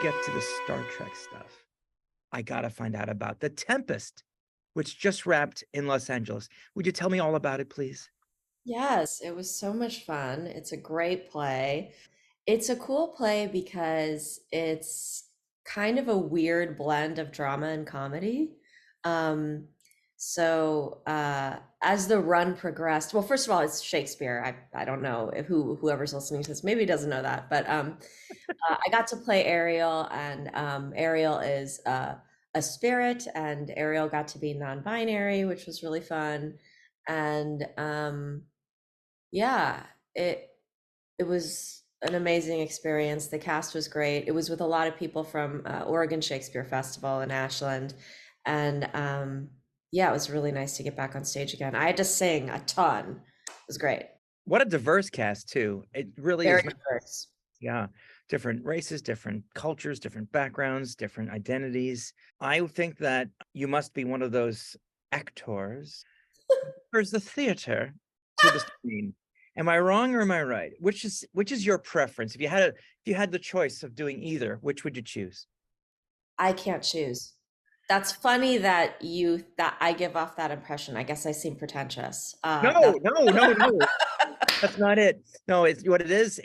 get to the Star Trek stuff, I gotta find out about the Tempest, which just wrapped in Los Angeles. Would you tell me all about it, please? Yes, it was so much fun. It's a great play. It's a cool play because it's kind of a weird blend of drama and comedy. Um, as the run progressed, well, first of all, it's Shakespeare. I don't know if whoever's listening to this maybe doesn't know that, but I got to play Ariel, and Ariel is a spirit, and Ariel got to be non-binary, which was really fun. And yeah, it was an amazing experience. The cast was great. It was with a lot of people from Oregon Shakespeare Festival in Ashland, and yeah, it was really nice to get back on stage again. I had to sing a ton. It was great. What a diverse cast, too. It really Very is. diverse. Yeah. Different races, different cultures, different backgrounds, different identities. I think that you must be one of those actors who prefers the theater to the screen. Am I wrong or am I right? Which is your preference? If you had the choice of doing either, which would you choose? I can't choose. That's funny that I give off that impression. I guess I seem pretentious. No, That's no, no, no. That's not it. No, it's what it is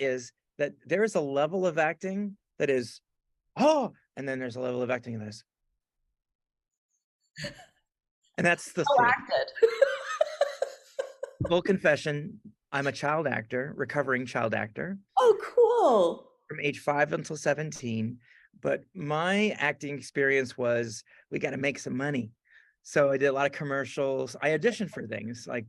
that there is a level of acting that is, oh, and then there's a level of acting that is, and that's the so theater. acted. Full confession, I'm a child actor, recovering child actor Oh, cool. from age 5 until 17. But my acting experience was we got to make some money. So I did a lot of commercials. I auditioned for things like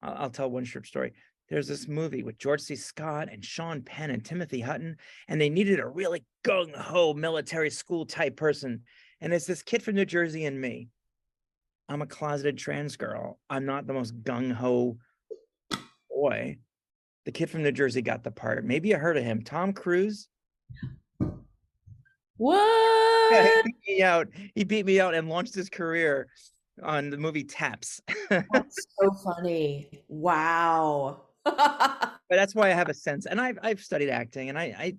I'll tell one short story. There's this movie with George C. Scott and Sean Penn and Timothy Hutton, and they needed a really gung-ho military school type person. And it's this kid from New Jersey and me. I'm a closeted trans girl. I'm not the most gung-ho boy. The kid from New Jersey got the part. Maybe you heard of him, Tom Cruise. Yeah, he What? beat me out. He beat me out and launched his career on the movie Taps. But That's so funny. Wow. that's why I have a sense. And I've studied acting and I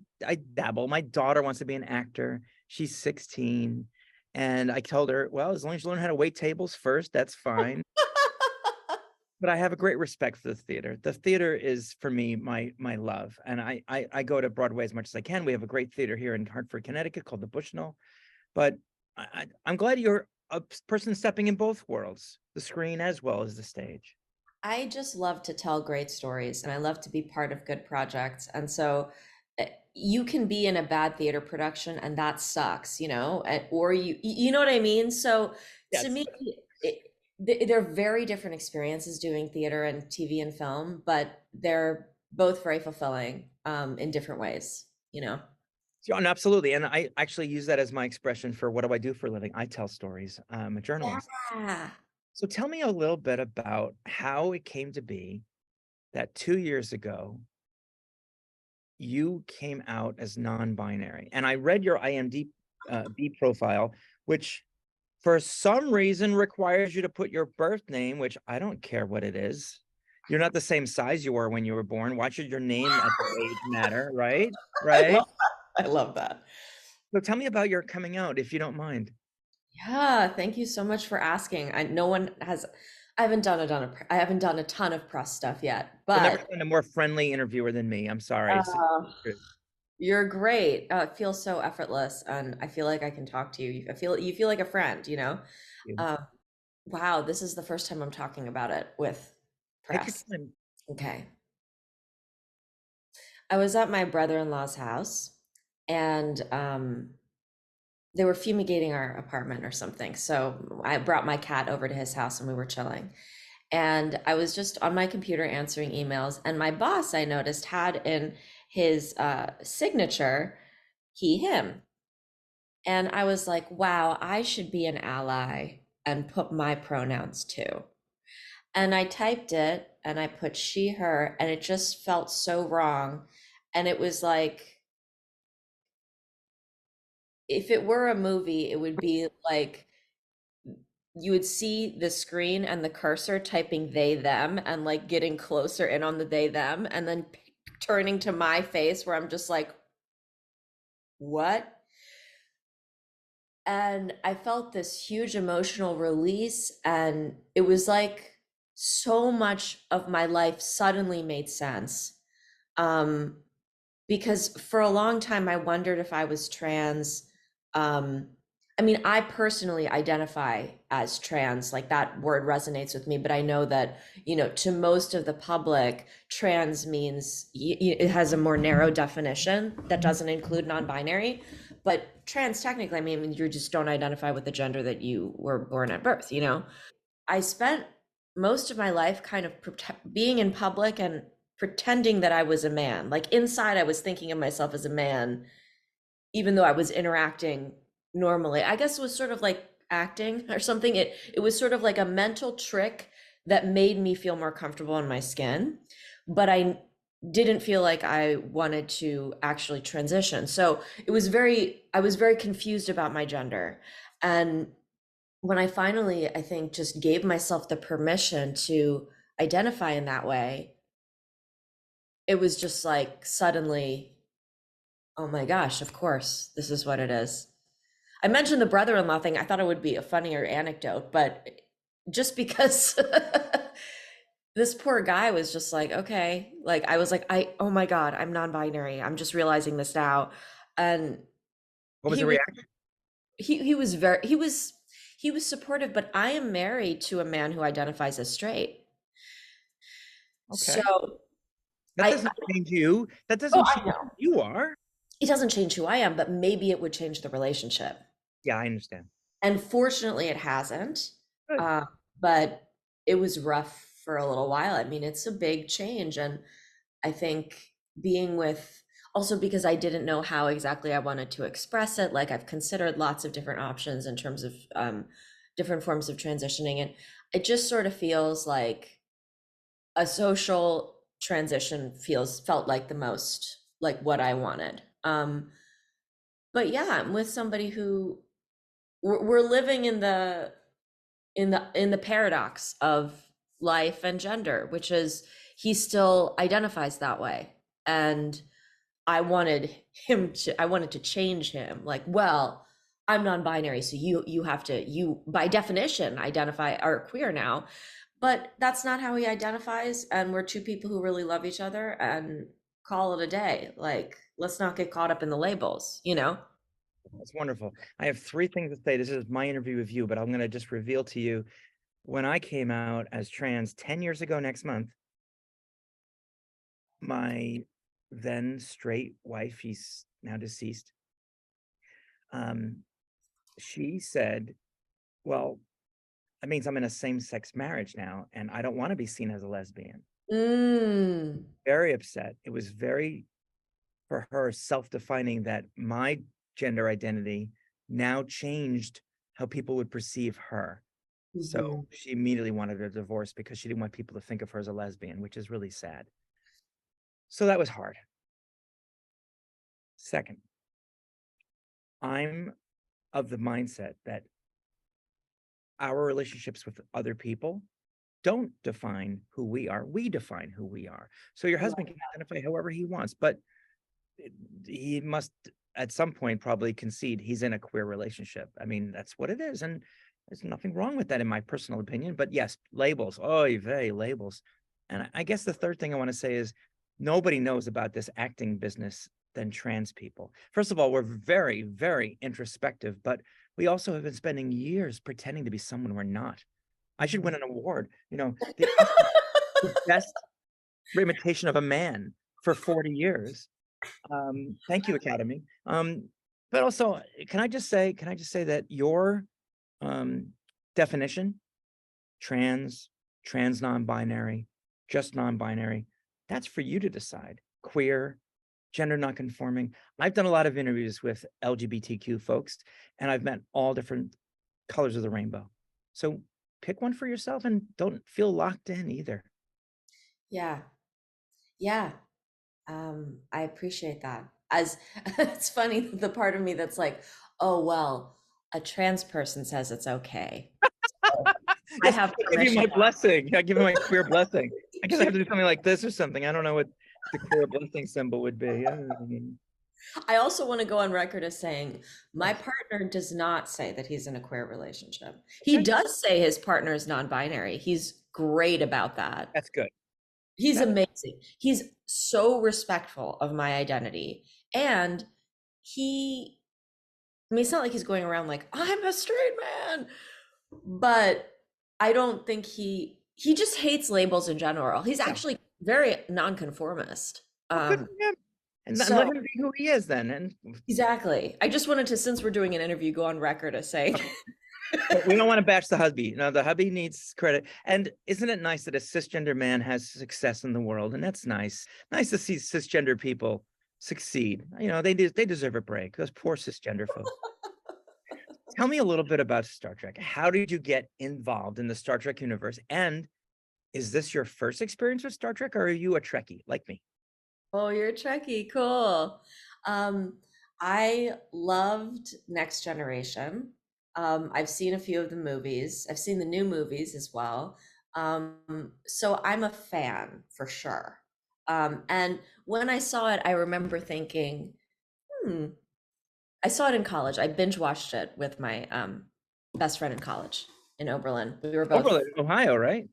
dabble. My daughter wants to be an actor. She's 16. And I told her, well, as long as you learn how to wait tables first, that's fine. But I have a great respect for the theater. The theater is for me my love, and I go to Broadway as much as I can. We have a great theater here in Hartford, Connecticut called the Bushnell. But I'm glad you're a person stepping in both worlds, the screen as well as the stage. I just love to tell great stories and I love to be part of good projects. And so you can be in a bad theater production and that sucks, or you know what I mean? So to Yes. me, they're very different experiences doing theater and TV and film, but they're both very fulfilling in different ways. So, and absolutely. And I actually use that as my expression for what do I do for a living? I tell stories. I'm a journalist. Yeah. So tell me a little bit about how it came to be that 2 years ago you came out as non-binary. And I read your IMDb profile, which for some reason requires you to put your birth name, which I don't care what it is. You're not the same size you were when you were born. Why should your name at the age matter, right? I Right? love that. I love that. So tell me about your coming out, if you don't mind. Yeah, thank you so much for asking. No one has, I haven't done a ton of press stuff yet, You'll never but find a more friendly interviewer than me. I'm sorry. uh, you're great. It feels so effortless, and I feel like I can talk to you. You feel like a friend. Um, wow, this is the first time I'm talking about it with Take your press. time. Okay. I was at my brother-in-law's house, and they were fumigating our apartment or something. So I brought my cat over to his house, and we were chilling. And I was just on my computer answering emails, and my boss, I noticed, had in his signature, he, him. And I was like, wow, I should be an ally and put my pronouns too. And I typed it and I put she, her, and it just felt so wrong. And it was like, if it were a movie, it would be like you would see the screen and the cursor typing they, them, and like getting closer in on the they, them, and then turning to my face where I'm just like, what? And I felt this huge emotional release, and it was like so much of my life suddenly made sense. Um, because for a long time I wondered if I was trans. Um, I mean, I personally identify as trans, like that word resonates with me, but I know that, to most of the public, trans means it has a more narrow definition that doesn't include non-binary. But trans, technically, I mean, you just don't identify with the gender that you were born at birth, I spent most of my life kind of being in public and pretending that I was a man. Like inside, I was thinking of myself as a man, even though I was interacting normally. I guess it was sort of like acting or something. It was sort of like a mental trick that made me feel more comfortable in my skin, but I didn't feel like I wanted to actually transition. So I was very confused about my gender. And when I finally, I think, just gave myself the permission to identify in that way, it was just like suddenly, oh my gosh, of course, this is what it is. I mentioned the brother-in-law thing. I thought it would be a funnier anecdote, but just because this poor guy was just like, okay, like I was like, oh my God, I'm non-binary. I'm just realizing this now. And What was he the was reaction? he was very he was supportive, but I am married to a man who identifies as straight. Okay. So That I doesn't change you. That oh, doesn't I change know. who you are. It doesn't change who I am, but maybe it would change the relationship. Yeah, I understand. And fortunately, it hasn't. Good. Uh, but it was rough for a little while. I mean, it's a big change. And I think being with, also because I didn't know how exactly I wanted to express it, like I've considered lots of different options in terms of different forms of transitioning. And it just sort of feels like a social transition felt like the most like what I wanted. But yeah, I'm with somebody who we're living in the paradox of life and gender, which is he still identifies that way. And I wanted to change him. Like, well, I'm non-binary, so you have to, you by definition identify are queer now. But that's not how he identifies, and we're two people who really love each other and call it a day. Like, let's not get caught up in the labels. That's wonderful. I have three things to say. This is my interview with you, but I'm going to just reveal to you when I came out as trans 10 years ago next month, my then straight wife, she's now deceased, um, she said, well, that means I'm in a same-sex marriage now, and I don't want to be seen as a lesbian. Mm. Very upset. It was very, for her, self-defining that my gender identity now changed how people would perceive her. So Mhm. she immediately wanted a divorce because she didn't want people to think of her as a lesbian, which is really sad. So that was hard. Second, I'm of the mindset that our relationships with other people don't define who we are. We define who we are. So your husband can identify however he wants, but he must at some point probably concede he's in a queer relationship. I mean, that's what it is. And there's nothing wrong with that in my personal opinion. But yes, labels, oy vey, labels. And I guess the third thing I want to say is nobody knows about this acting business than trans people. First of all, we're very, very introspective, but we also have been spending years pretending to be someone we're not. I should win an award, the Oscar for best imitation of a man for 40 years. Thank you, Academy. But also, can I just say that your um, definition, trans, trans non-binary, just non-binary, that's for you to decide. Queer, gender non-conforming. I've done a lot of interviews with LGBTQ folks, and I've met all different colors of the rainbow. So pick one for yourself and don't feel locked in either. Yeah. Yeah. I appreciate that. As it's funny, the part of me that's like, oh, well, a trans person says it's okay. So I Yes, have I give you permission my now. blessing. I give you my queer blessing. I guess I have to do something like this or something. I don't know what the queer blessing symbol would be. I also want to go on record as saying my partner does not say that he's in a queer relationship. He Okay, does say his partner is non-binary. He's great about that. that's good. He's That amazing. He's so respectful of my identity. And he, I mean, it's not like he's going around like, I'm a straight man, but I don't think he just hates labels in general. He's yeah. actually very nonconformist. Well, good Um, for him. And let so him be who he is then. And exactly. I just wanted to, since we're doing an interview, go on record as saying, okay. But we don't want to bash the hubby. No, the hubby needs credit. And isn't it nice that a cisgender man has success in the world? And that's nice. Nice to see cisgender people succeed. They deserve a break. Those poor cisgender folks. Tell me a little bit about Star Trek. How did you get involved in the Star Trek universe? And is this your first experience with Star Trek, or are you a Trekkie like me? oh, you're a Trekkie, cool. Um, I loved Next Generation. I've seen a few of the movies. I've seen the new movies as well. So I'm a fan for sure. And when I saw it, I remember thinking, hmm, I saw it in college. I binge watched it with my best friend in college in Oberlin. We were both, Oberlin, Ohio, right?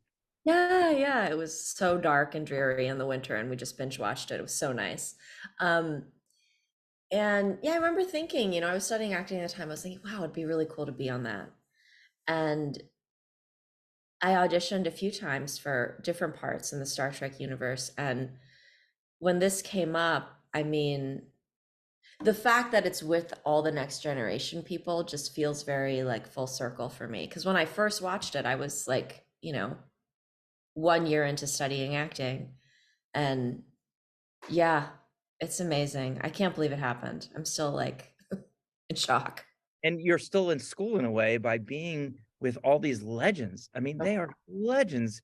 yeah, yeah. It was so dark and dreary in the winter, and we just binge watched it. It was so nice. Um, and yeah, I remember thinking, I was studying acting at the time. I was thinking, wow, it'd be really cool to be on that. And I auditioned a few times for different parts in the Star Trek universe. And when this came up, I mean, the fact that it's with all the Next Generation people just feels very like full circle for me. Because when I first watched it, I was like, 1 year into studying acting. And yeah, it's amazing. I can't believe it happened. I'm still like in shock. And you're still in school in a way by being with all these legends. I mean, they are legends.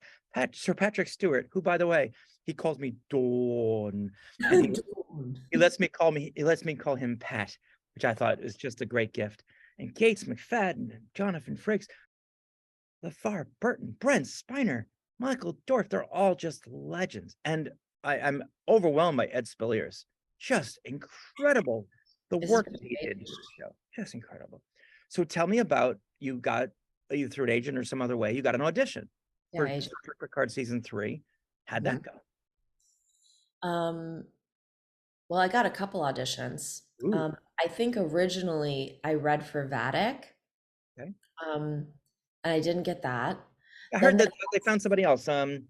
Sir Patrick Stewart, who, by the way, he calls me Dawn, and he lets me call him Pat, which I thought is just a great gift. And Gates McFadden and Jonathan Frakes, LeVar Burton, Brent Spiner, Michael Dorff, they're all just legends. And I'm overwhelmed by Ed Spilliers. Just incredible. The This is work that he did for the show, just incredible. So tell me about you through an agent or some other way, you got an audition for yeah. Star Trek Picard season 3. How'd that go? Um, well, I got a couple auditions. Ooh, I think originally I read for Vatic, okay. um, and I didn't get that. I heard Then that they found somebody else, Amanda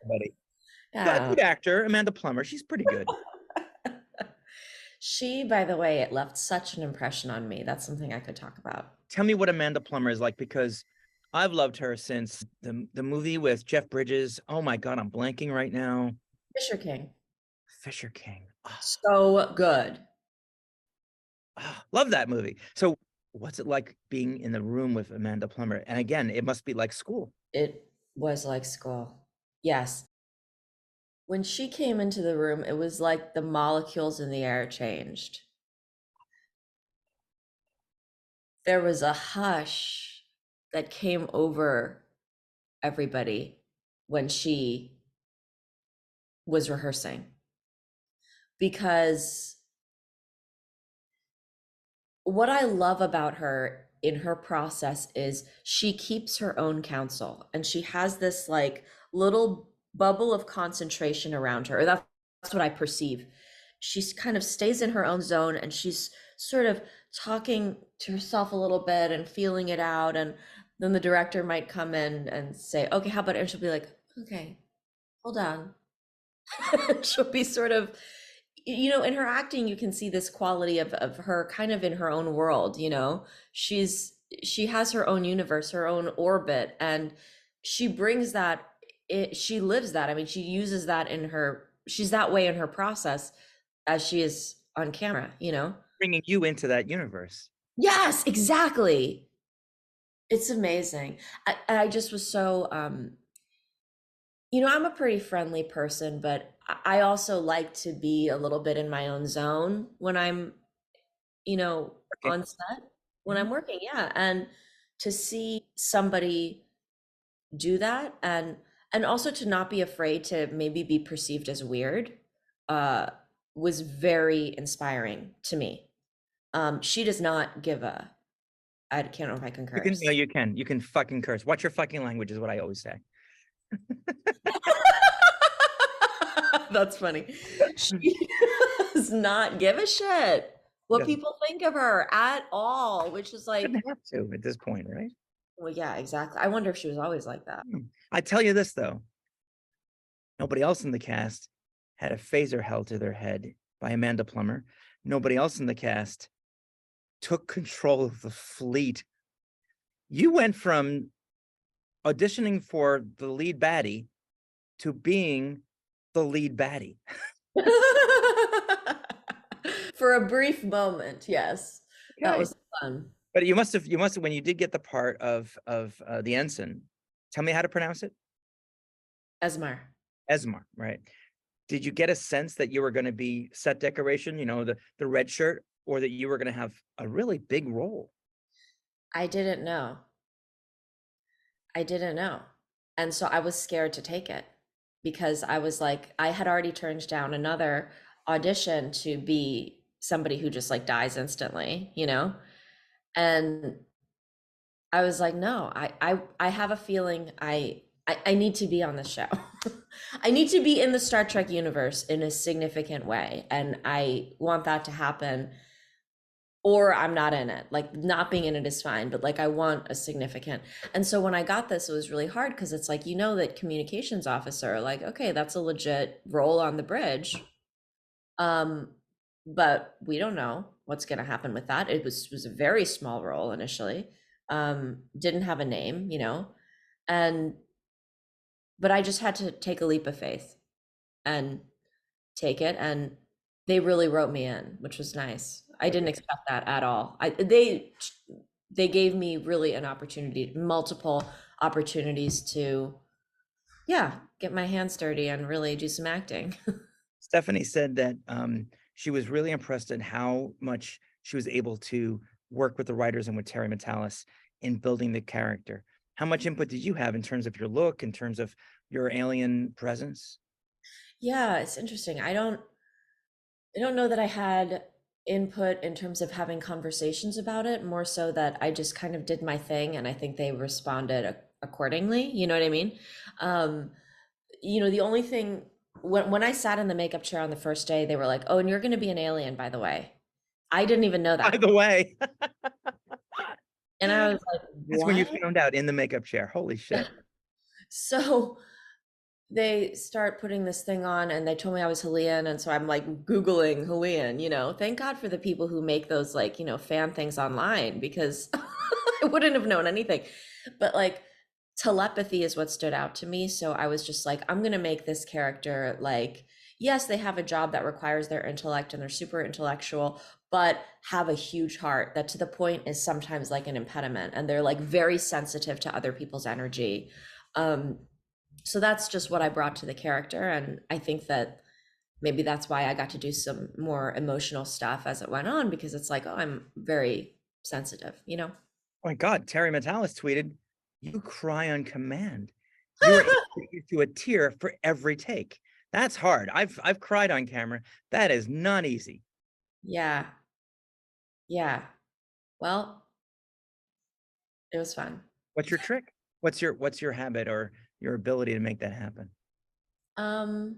somebody. yeah, Good actor, Amanda Plummer. She's pretty good. she, by the way, it left such an impression on me. That's something I could talk about. Tell me what Amanda Plummer is like, because I've loved her since the movie with Jeff Bridges. Oh my God, I'm blanking right now. Fisher King, Fisher King. so good. Love that movie. So what's it like being in the room with Amanda Plummer? And again, it must be like school. It was like school. Yes. When she came into the room, it was like the molecules in the air changed. There was a hush that came over everybody when she was rehearsing, because what I love about her in her process is she keeps her own counsel, and she has this like little bubble of concentration around her. That's what I perceive. She's kind of stays in her own zone, and she's sort of talking to herself a little bit and feeling it out. And then the director might come in and say, okay, how about it? And she'll be like, okay, hold on. She'll be sort of, in her acting, you can see this quality of her kind of in her own world. She has her own universe, her own orbit, and she brings that, she lives that. I mean, she uses that she's that way in her process as she is on camera. Bringing you into that universe. Yes, exactly. It's amazing. I just was so, I'm a pretty friendly person, but I also like to be a little bit in my own zone when I'm, Okay. on set, when I'm Mhm. working. Yeah. And to see somebody do that, and also to not be afraid to maybe be perceived as weird, uh, was very inspiring to me. She does not give a, I can't know if I can You can, no, curse. you can fucking curse. Watch your fucking language is what I always say. That's funny. She does not give a shit what Doesn't people think of her at all, which is like, shouldn't have to at this point, right? well, yeah, exactly. I wonder if she was always like that. I tell you this though, nobody else in the cast had a phaser held to their head by Amanda Plummer. Nobody else in the cast took control of the fleet. You went from auditioning for the lead baddie to being the lead baddie. For a brief moment, yes. That Okay. was fun. But you must have, when you did get the part of the ensign, tell me how to pronounce it. Esmar. Esmar, right? Did you get a sense that you were going to be set decoration, the red shirt, or that you were going to have a really big role? I didn't know. I didn't know. And so I was scared to take it because I was like, I had already turned down another audition to be somebody who just like dies instantly, you know? And I was like, no, I have a feeling I need to be on this show. I need to be in the Star Trek universe in a significant way. And I want that to happen, or I'm not in it. Like not being in it is fine, but like I want a significant. And so when I got this, it was really hard because it's like, that communications officer, like, okay, that's a legit role on the bridge. But we don't know what's going to happen with that. It was a very small role initially. Didn't have a name, and but I just had to take a leap of faith and take it, and they really wrote me in, which was nice. I didn't expect that at all. They gave me really an opportunity, multiple opportunities to, yeah, get my hands dirty and really do some acting. Stephanie said that she was really impressed at how much she was able to work with the writers and with Terry Matalas in building the character. How much input did you have in terms of your look, in terms of your alien presence? Yeah, it's interesting. I don't know that I had input in terms of having conversations about it, more so that I just kind of did my thing and I think they responded accordingly. You know what I mean? Um, the only thing when I sat in the makeup chair on the first day, they were like, "Oh, and you're going to be an alien, by the way." I didn't even know By that. the way, And I was like, that's when you "What?" found out in the makeup chair. Holy shit. So they start putting this thing on and they told me I was Helian. And so I'm like Googling Helian, thank God for the people who make those like, fan things online because I wouldn't have known anything. But like telepathy is what stood out to me. So I was just like, I'm going to make this character like, yes, they have a job that requires their intellect and they're super intellectual, but have a huge heart that to the point is sometimes like an impediment. And they're like very sensitive to other people's energy. Um, so that's just what I brought to the character. And I think that maybe that's why I got to do some more emotional stuff as it went on, because it's like, oh, I'm very sensitive. Oh my God, Terry Matalas tweeted, "You cry on command. You are introduced to a tear for every take." That's hard. I've cried on camera. That is not easy. Yeah. Yeah. Well, it was fun. What's your trick? What's your habit or your ability to make that happen? Um,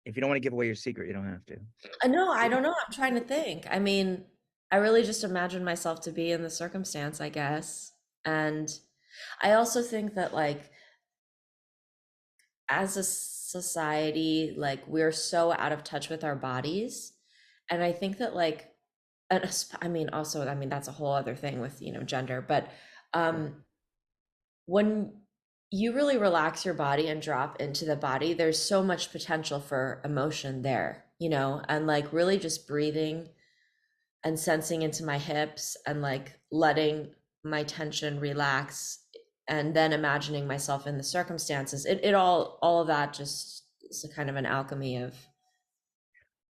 If you don't want to give away your secret, you don't have to. no, I don't know. I'm trying to think. I mean, I really just imagine myself to be in the circumstance, I guess. And I also think that like as a society, like we're so out of touch with our bodies. And I think that like, I mean, that's a whole other thing with, gender, but um, when you really relax your body and drop into the body, there's so much potential for emotion there, and like really just breathing and sensing into my hips and like letting my tension relax and then imagining myself in the circumstances. It all of that just is a kind of an alchemy of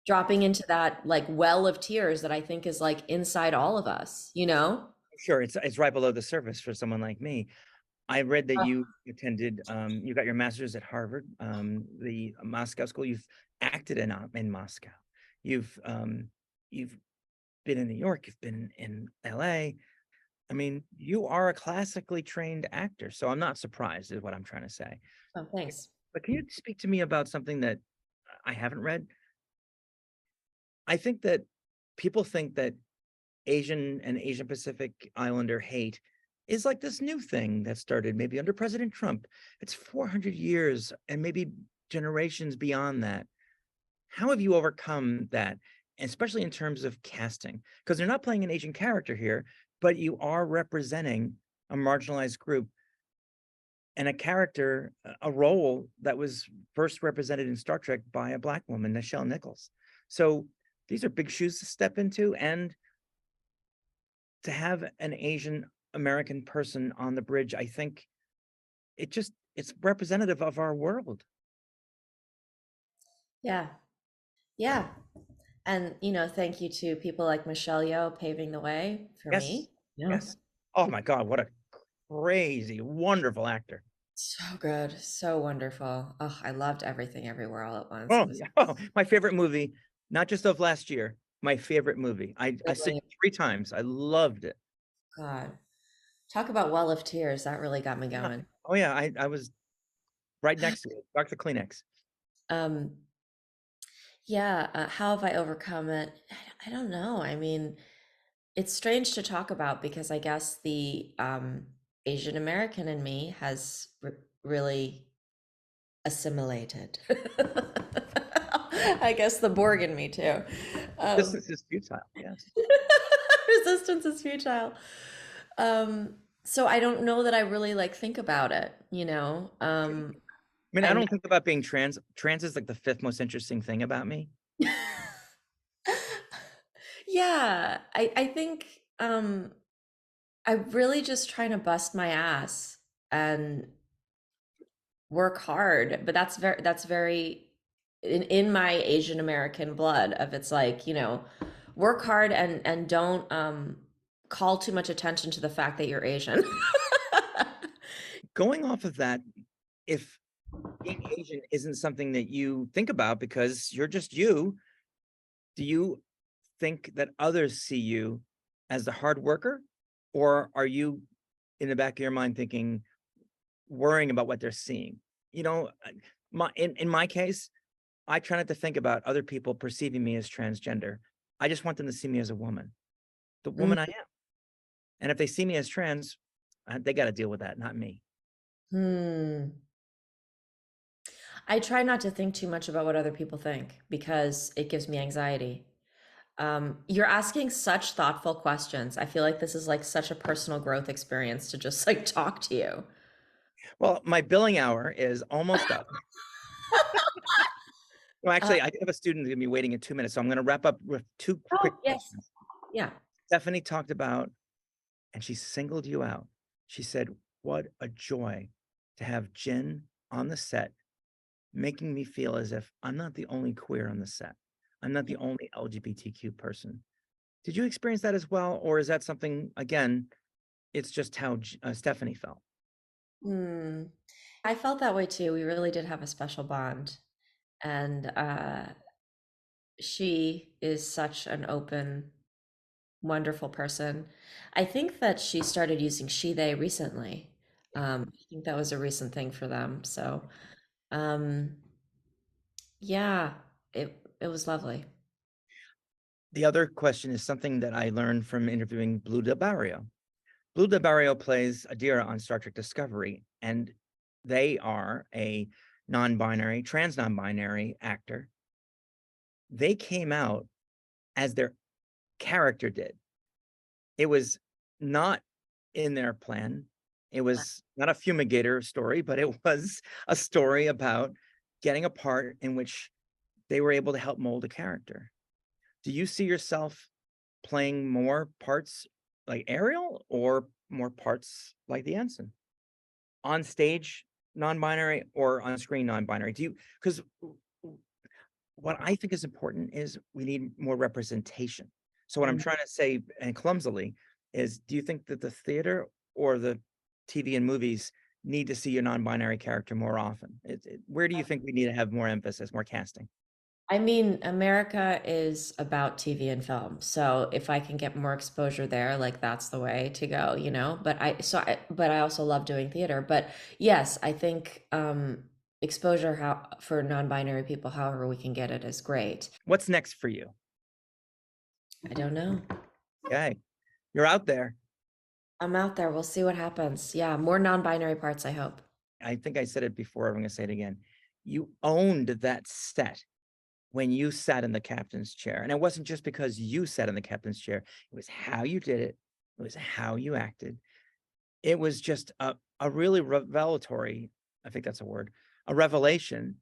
dropping into that like well of tears that I think is like inside all of us. Sure, it's right below the surface for someone like me. I read that you attended, you got your master's at Harvard, the Moscow school. You've acted in Moscow. You've been in New York. You've been in LA. I mean, you are a classically trained actor, so I'm not surprised, is what I'm trying to say. Oh, thanks. But can you speak to me about something that I haven't read? I think that people think that Asian and Asian Pacific Islander hate is like this new thing that started maybe under President Trump. It's 400 years and maybe generations beyond that. How have you overcome that, especially in terms of casting? Because they're not playing an Asian character here, but you are representing a marginalized group and a character, a role that was first represented in Star Trek by a Black woman, Nichelle Nichols. So these are big shoes to step into, and to have an Asian American person on the bridge, I think it's representative of our world. Yeah. Yeah. And, thank you to people like Michelle Yeoh paving the way for Yes. me. Yeah. Yes. Oh my God, what a crazy, wonderful actor. So good. So wonderful. Oh, I loved Everything Everywhere All at Once. It Oh, was yeah. Oh, my favorite movie, not just of last year, my favorite movie. I see really, it 3 times. I loved it. God. Talk about Well of Tears. That really got me Yeah. going. Oh yeah, I was right next to it. Dr. Kleenex. Um, yeah, how have I overcome it? I don't know. I mean, it's strange to talk about because I guess the Asian American in me has really assimilated. I guess the Borg in me too. Um, This is futile. Yes. resistance is futile. So I don't know that I really like think about it, you know. I mean, I I know. don't think about being trans. Trans is like the fifth most interesting thing about me. Yeah, I think I'm really just trying to bust my ass and work hard, but that's very in my Asian American blood of it's like, work hard and don't call too much attention to the fact that you're Asian. Going off of that, if being Asian isn't something that you think about because you're just you, do you think that others see you as the hard worker? Or are you in the back of your mind thinking, worrying about what they're seeing? You know, in my case, I try not to think about other people perceiving me as transgender. I just want them to see me as a woman, the woman I am. And if they see me as trans, they got to deal with that, not me. Hmm. I try not to think too much about what other people think because it gives me anxiety. You're asking such thoughtful questions. I feel like this is like such a personal growth experience to just like talk to you. Well, my billing hour is almost up. Well, Uh, actually, I have a student gonna be waiting in 2 minutes, so I'm gonna wrap up with two quick oh, yes. questions. Yeah. Stephanie talked about, and she singled you out. She said, "What a joy to have Jin on the set, making me feel as if I'm not the only queer on the set. I'm not the only LGBTQ person." Did you experience that as well, or is that something, again, it's just how Stephanie felt? Hmm. I felt that way too. We really did have a special bond. And she is such an open, wonderful person. I think that she started using she, they recently. I think that was a recent thing for them. So, um, yeah, it was lovely. The other question is something that I learned from interviewing Blue Del Barrio. Blue Del Barrio plays Adira on Star Trek Discovery, and they are a non-binary, trans non-binary actor. They came out as their character did. It was not in their plan. It was not a fumigator story, but it was a story about getting a part in which they were able to help mold a character. Do you see yourself playing more parts like Ariel or more parts like the ensign? On stage, non-binary, or on screen non-binary? Do you, because what I think is important is we need more representation. So what I'm Mm. trying to say, and clumsily, is do you think that the theater or the TV and movies need to see a non-binary character more often? Where do you think we need to have more emphasis, more casting? I mean, America is about TV and film. So if I can get more exposure there, like that's the way to go, you know? But I also love doing theater. But yes, I think exposure for non-binary people, however we can get it, is great. What's next for you? I don't know. Okay, you're out there. I'm out there. We'll see what happens. Yeah, more non-binary parts, I hope. I think I said it before. I'm going to say it again. You owned that set when you sat in the captain's chair. And it wasn't just because you sat in the captain's chair. It was how you did it. It was how you acted. It was just a really revelatory, I think that's a word, a revelation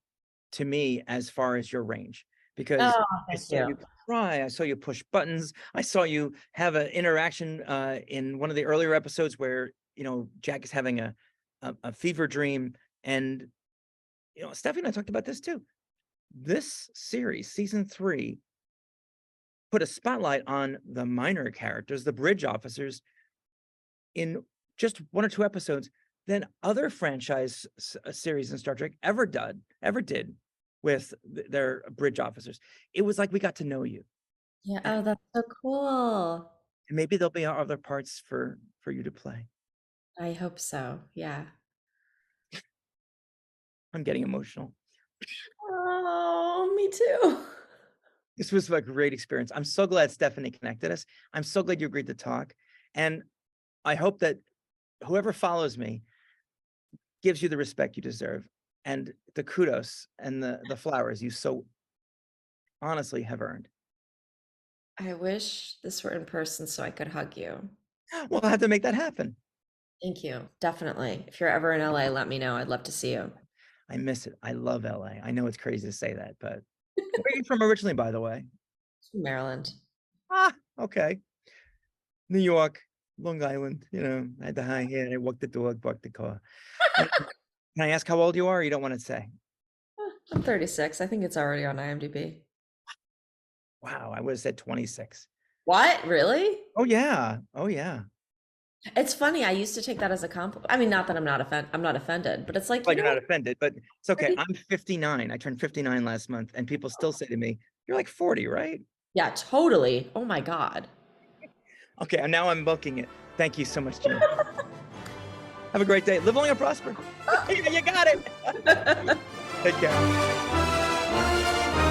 to me as far as your range. Because Oh, I thank saw you. you cry, I saw you push buttons, I saw you have an interaction in one of the earlier episodes where, you know, Jack is having a fever dream. And, you know, Stephanie and I talked about this too. This series, season 3, put a spotlight on the minor characters, the bridge officers, in just 1 or 2 episodes than other franchise series in Star Trek ever did with their bridge officers. It was like we got to know you. Yeah. Oh, that's so cool. And maybe there'll be other parts for you to play. I hope so. Yeah. I'm getting emotional. Oh, me too. This was a great experience. I'm so glad Stephanie connected us. I'm so glad you agreed to talk. And I hope that whoever follows me gives you the respect you deserve and the kudos and the flowers you so honestly have earned. I wish this were in person so I could hug you. We'll have to make that happen. Thank you. Definitely. If you're ever in LA, let me know. I'd love to see you. I miss it. I love LA. I know it's crazy to say that, but where are you from originally, by the way? Maryland. Ah, okay. New York, Long Island, you know, I had the high hair, I walked the dog, barked the car. Can I ask how old you are? Or you don't want to say? I'm 36. I think it's already on IMDb. Wow, I would have said 26. What? Really? Oh yeah. Oh yeah. It's funny. I used to take that as a compliment. I mean, not that I'm not offended, but it's like, Like you you're know not offended, but it's okay. 30 I'm 59. I turned 59 last month, and people still say to me, "You're like 40, right?" Yeah, totally. Oh my God. Okay, and now I'm booking it. Thank you so much, Jen. Have a great day. Live long and prosper. You got it. Take care.